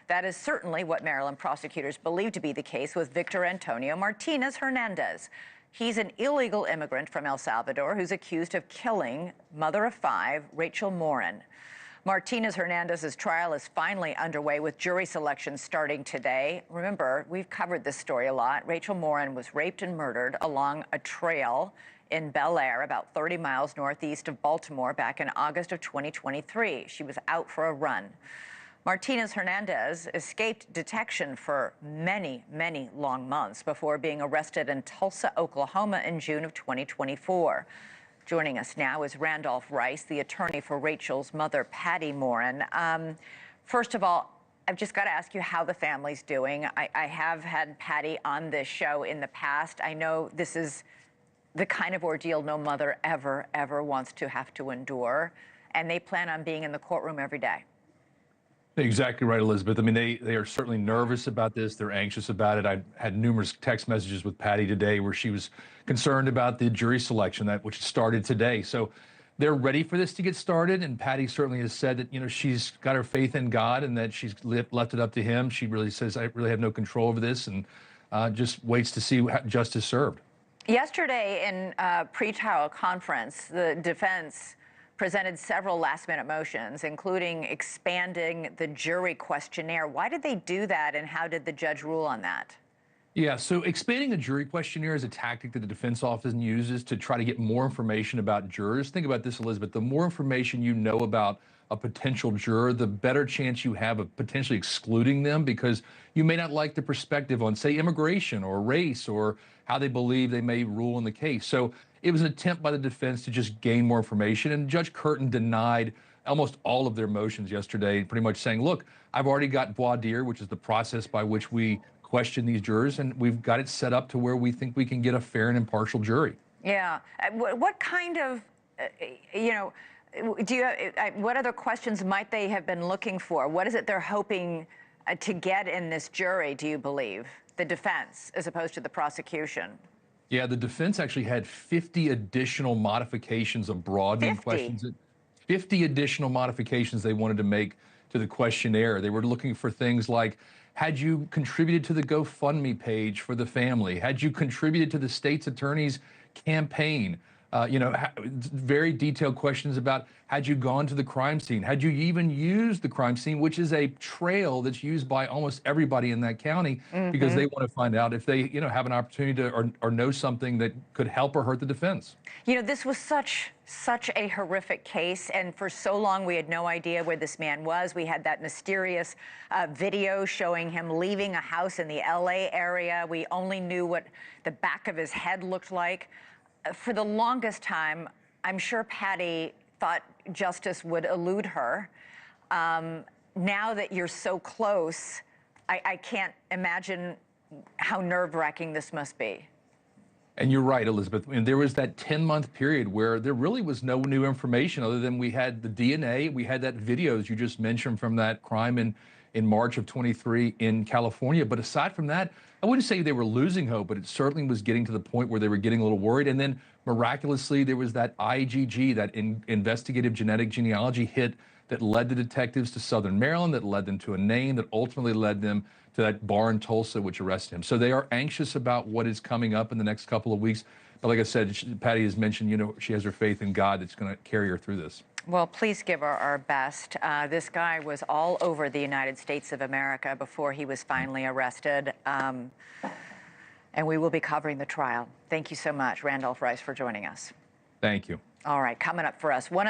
That is certainly what Maryland prosecutors believe to be the case with Victor Antonio Martinez Hernandez. He's an illegal immigrant from El Salvador who's accused of killing mother of 5, Rachel Morin. Martinez Hernandez's trial is finally underway with jury selection starting today. Remember, we've covered this story a lot. Rachel Morin was raped and murdered along a trail in Bel Air, about 30 miles northeast of Baltimore, back in August of 2023. She was out for a run. Martinez Hernandez escaped detection for many, many long months before being arrested in Tulsa, Oklahoma in June of 2024. Joining us now is Randolph Rice, the attorney for Rachel's mother, Patty Morin. First of all, I've just got to ask you how the family's doing. I have had Patty on this show in the past. I know this is the kind of ordeal no mother ever wants to have to endure, and they plan on being in the courtroom every day. Exactly right, Elizabeth. I mean, they are certainly nervous about this. They're anxious about it. I had numerous text messages with Patty today where she was concerned about the jury selection, which started today. So they're ready for this to get started. And Patty certainly has said that, she's got her faith in God and that she's left it up to him. She really says, I really have no control over this, and just waits to see justice served. Yesterday in a pre-trial conference, the defense presented several last-minute motions, including expanding the jury questionnaire. Why did they do that, and how did the judge rule on that? Yeah, so expanding the jury questionnaire is a tactic that the defense office uses to try to get more information about jurors. Think about this, Elizabeth. The more information you know about a potential juror, the better chance you have of potentially excluding them, because you may not like the perspective on, say, immigration or race or how they believe they may rule in the case. So it was an attempt by the defense to just gain more information, and Judge Curtin denied almost all of their motions yesterday, pretty much saying, look, I've already got voir dire, which is the process by which we question these jurors, and we've got it set up to where we think we can get a fair and impartial jury. Yeah. What kind of, what other questions might they have been looking for? What is it they're hoping to get in this jury, do you believe? The defense, as opposed to the prosecution? Yeah, the defense actually had 50 additional modifications of broadening questions. 50 additional modifications they wanted to make to the questionnaire. They were looking for things like, had you contributed to the GoFundMe page for the family? Had you contributed to the state's attorney's campaign? Very detailed questions about, had you gone to the crime scene? Had you even used the crime scene, which is a trail that's used by almost everybody in that county, because they want to find out if they, have an opportunity to or know something that could help or hurt the defense. This was such a horrific case, and for so long we had no idea where this man was. We had that mysterious video showing him leaving a house in the LA area. We only knew what the back of his head looked like. For the longest time, I'm sure Patty thought justice would elude her. Now that you're so close, I can't imagine how nerve-wracking this must be. And you're right, Elizabeth. And there was that 10-month period where there really was no new information other than we had the DNA, we had that videos you just mentioned from that crime in March of 23 in California. But aside from that, I wouldn't say they were losing hope, but it certainly was getting to the point where they were getting a little worried. And then miraculously, there was that IgG, that investigative genetic genealogy hit that led the detectives to Southern Maryland, that led them to a name, that ultimately led them to that bar in Tulsa, which arrested him. So they are anxious about what is coming up in the next couple of weeks. But like I said, Patty has mentioned, she has her faith in God that's going to carry her through this. Well, please give her our best. This guy was all over the United States of America before he was finally arrested. And we will be covering the trial. Thank you so much, Randolph Rice, for joining us. Thank you. All right, coming up for us, one of